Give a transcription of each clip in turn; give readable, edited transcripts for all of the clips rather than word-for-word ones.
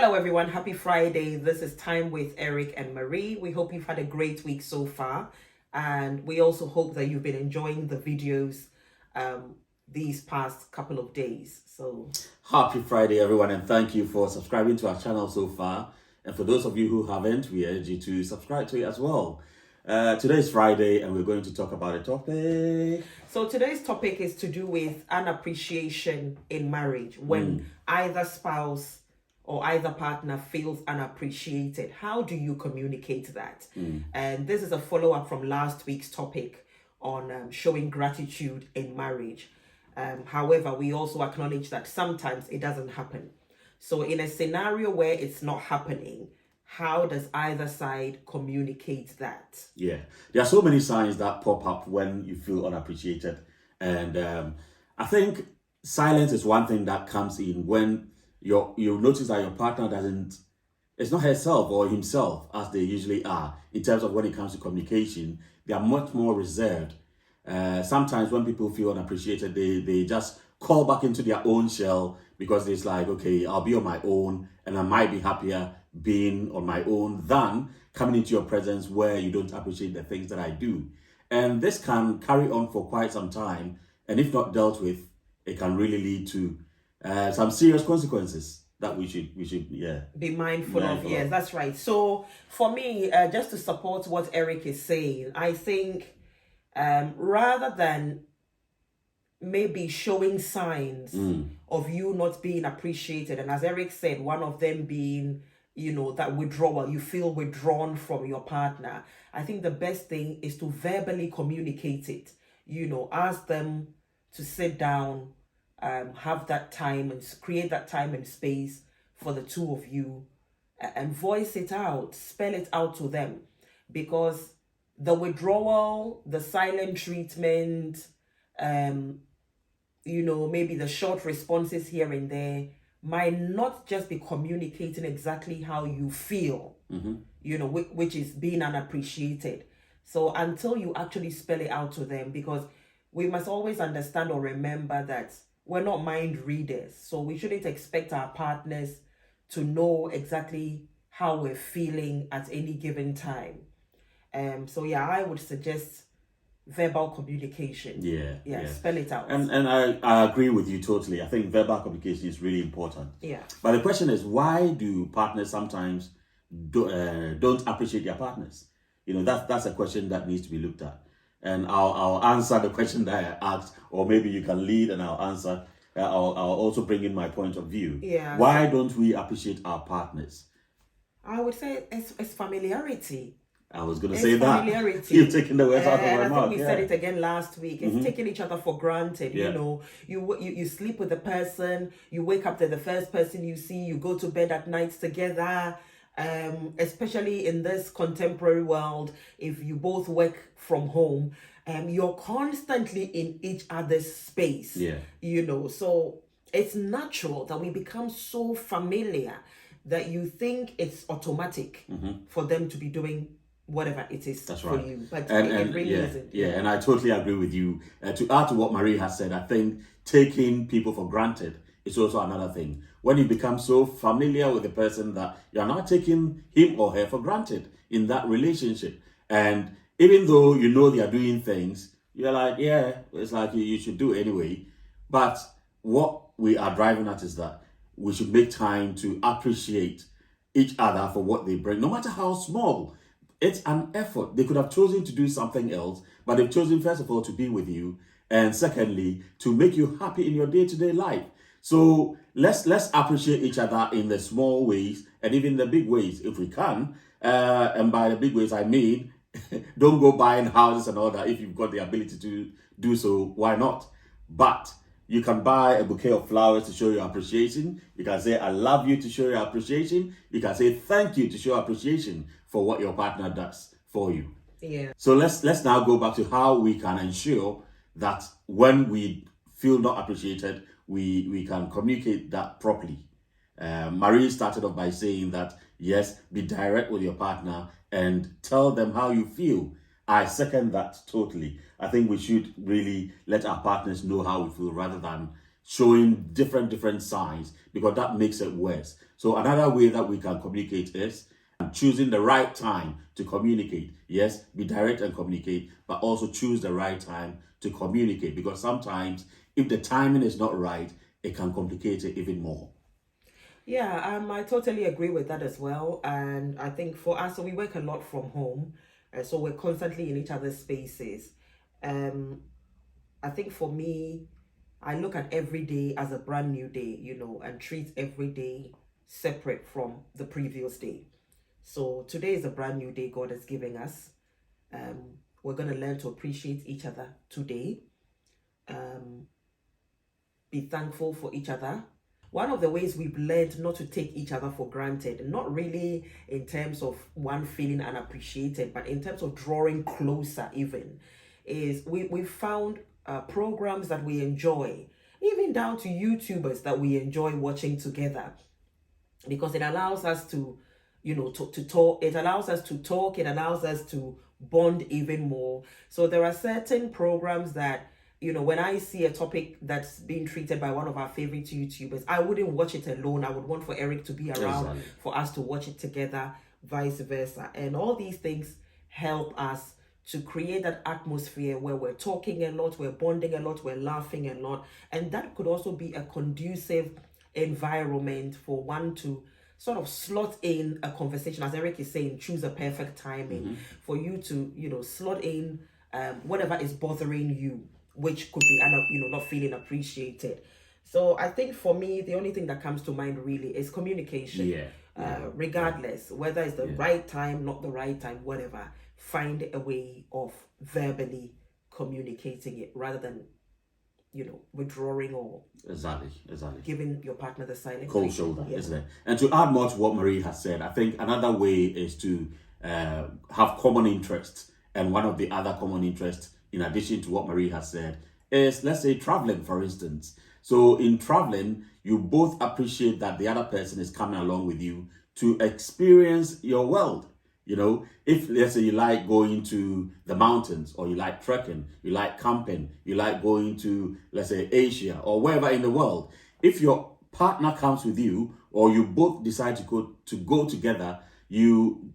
Hello everyone, happy Friday. This is Time with Eric and Marie. We hope you've had a great week so far, and we also hope that you've been enjoying the videos these past couple of days. So happy Friday everyone, and thank you for subscribing to our channel so far. And for those of you who haven't, we urge you to subscribe to it as well. Today is Friday and we're going to talk about a topic. So today's topic is to do with unappreciation in marriage, when either spouse or either partner feels unappreciated. How do you communicate that? And this is a follow-up from last week's topic on showing gratitude in marriage. However, we also acknowledge that sometimes it doesn't happen. So in a scenario where it's not happening, how does either side communicate that? Yeah, there are so many signs that pop up when you feel unappreciated. And I think silence is one thing that comes in when you notice that your partner it's not herself or himself as they usually are in terms of when it comes to communication. They are much more reserved. Sometimes when people feel unappreciated, they just call back into their own shell because it's like, okay, I'll be on my own and I might be happier being on my own than coming into your presence where you don't appreciate the things that I do. And this can carry on for quite some time. And if not dealt with, it can really lead to some serious consequences that we should be mindful of. Yes, that's right. So for me, just to support what Eric is saying, I think rather than maybe showing signs of you not being appreciated, and as Eric said, one of them being, that withdrawal, you feel withdrawn from your partner, I think the best thing is to verbally communicate it. Ask them to sit down, have that time and create that time and space for the two of you, and voice it out, spell it out to them. Because the withdrawal, the silent treatment, maybe the short responses here and there might not just be communicating exactly how you feel, which is being unappreciated. So until you actually spell it out to them, because we must always understand or remember that we're not mind readers. So we shouldn't expect our partners to know exactly how we're feeling at any given time. I would suggest verbal communication. Yeah, spell it out. And I agree with you totally. I think verbal communication is really important. Yeah. But the question is, why do partners sometimes don't appreciate their partners? That's a question that needs to be looked at. And I'll answer the question that I asked, or maybe you can lead and I'll answer. I'll also bring in my point of view. Yeah. Why don't we appreciate our partners? I would say it's familiarity. I was going to say that. Familiarity. You've taken the words out of my mouth. I think we said it again last week. It's taking each other for granted. Yeah. You sleep with the person, you wake up to the first person you see, you go to bed at night together. Especially in this contemporary world, if you both work from home, you're constantly in each other's space. Yeah. So it's natural that we become so familiar that you think it's automatic for them to be doing whatever it is. That's for right. you. But and it really isn't. Yeah, and I totally agree with you. To add to what Marie has said, I think taking people for granted is also another thing. When you become so familiar with the person that you're not taking him or her for granted in that relationship. And even though they are doing things, you're like, yeah, it's like you should do anyway. But what we are driving at is that we should make time to appreciate each other for what they bring, no matter how small. It's an effort. They could have chosen to do something else, but they've chosen, first of all, to be with you, and secondly, to make you happy in your day-to-day life. So let's appreciate each other in the small ways and even the big ways if we can. And by the big ways, I mean, don't go buying houses and all that. If you've got the ability to do so, why not? But you can buy a bouquet of flowers to show your appreciation. You can say, I love you to show your appreciation. You can say, thank you to show appreciation for what your partner does for you. Yeah. So let's now go back to how we can ensure that when we feel not appreciated, we can communicate that properly. Marie started off by saying that, yes, be direct with your partner and tell them how you feel. I second that totally. I think we should really let our partners know how we feel rather than showing different signs, because that makes it worse. So another way that we can communicate is choosing the right time to communicate. Yes, be direct and communicate, but also choose the right time to communicate, because sometimes if the timing is not right, it can complicate it even more. Yeah, I totally agree with that as well. And I think for us, so we work a lot from home, so we're constantly in each other's spaces. Um, I think for me, I look at every day as a brand new day, and treat every day separate from the previous day. So today is a brand new day God is giving us. We're going to learn to appreciate each other today, be thankful for each other. One of the ways we've learned not to take each other for granted, not really in terms of one feeling unappreciated, but in terms of drawing closer even, is we've found programs that we enjoy, even down to YouTubers that we enjoy watching together, because it allows us to, to talk. It allows us to talk. It allows us to bond even more. So there are certain programs that, when I see a topic that's being treated by one of our favorite YouTubers, I wouldn't watch it alone. I would want for Eric to be around, Exactly. for us to watch it together, vice versa. And all these things help us to create that atmosphere where we're talking a lot, we're bonding a lot, we're laughing a lot. And that could also be a conducive environment for one to sort of slot in a conversation. As Eric is saying, choose a perfect timing for you to, slot in whatever is bothering you, which could be, not feeling appreciated. So I think for me, the only thing that comes to mind really is communication. Regardless, whether it's the right time, not the right time, whatever, find a way of verbally communicating it rather than, withdrawing or Exactly. giving your partner the silent Cold shoulder, isn't it? And to add more to what Marie has said, I think another way is to have common interests. And one of the other common interests, in addition to what Marie has said, is, let's say, traveling, for instance. So in traveling, you both appreciate that the other person is coming along with you to experience your world. If, let's say, you like going to the mountains, or you like trekking, you like camping, you like going to, let's say, Asia or wherever in the world, if your partner comes with you, or you both decide to go together, you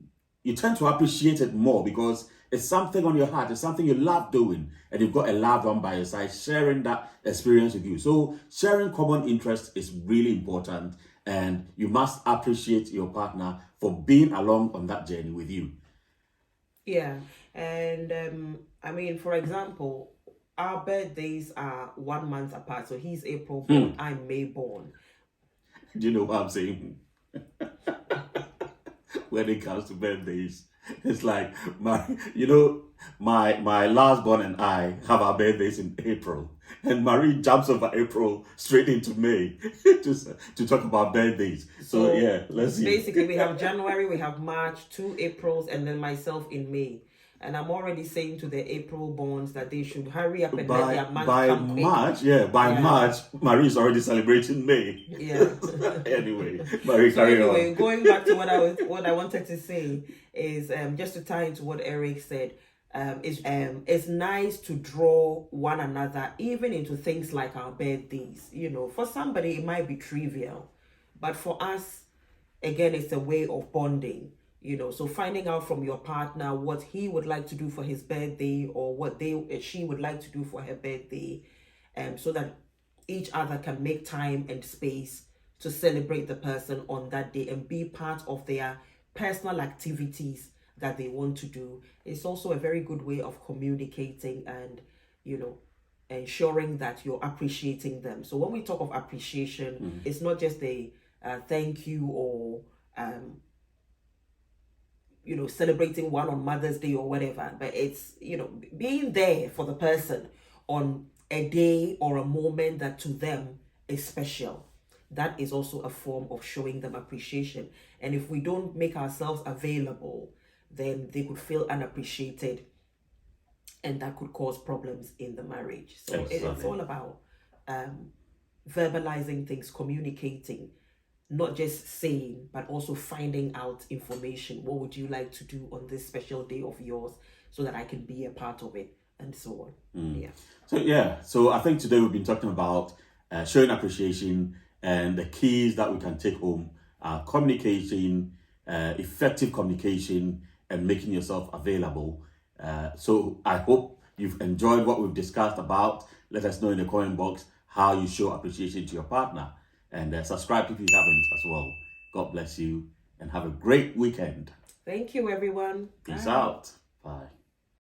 tend to appreciate it more, because it's something on your heart, it's something you love doing, and you've got a loved one by your side sharing that experience with you. So sharing common interests is really important, and you must appreciate your partner for being along on that journey with you. Yeah. And for example, our birthdays are 1 month apart. So he's April born, I'm May born. Do you know what I'm saying? When it comes to birthdays, it's like my last born and I have our birthdays in April, and Marie jumps over April straight into May to talk about birthdays. So yeah, let's see. Basically, we have January, we have March, 2 Aprils, and then myself in May. And I'm already saying to the April borns that they should hurry up and let their month come quick. March, Marie's already celebrating May. Yeah. Anyway, Marie, carry on. Going back to what I wanted to say is just to tie into what Eric said. It's nice to draw one another even into things like our birthdays. For somebody it might be trivial, but for us, again, it's a way of bonding. So finding out from your partner what he would like to do for his birthday, or what she would like to do for her birthday, so that each other can make time and space to celebrate the person on that day and be part of their personal activities that they want to do. It's also a very good way of communicating and, ensuring that you're appreciating them. So when we talk of appreciation, it's not just a thank you or celebrating one on Mother's Day or whatever, but it's, being there for the person on a day or a moment that to them is special. That is also a form of showing them appreciation. And if we don't make ourselves available, then they could feel unappreciated, and that could cause problems in the marriage. So it's all about verbalizing things, communicating, not just saying, but also finding out information. What would you like to do on this special day of yours, so that I can be a part of it, and so on. So I think today we've been talking about showing appreciation, and the keys that we can take home are communication, effective communication, and making yourself available. So I hope you've enjoyed what we've discussed about. Let us know in the comment box how you show appreciation to your partner, and subscribe if you haven't as well. God bless you and have a great weekend. Thank you, everyone. Peace Bye. out. Bye.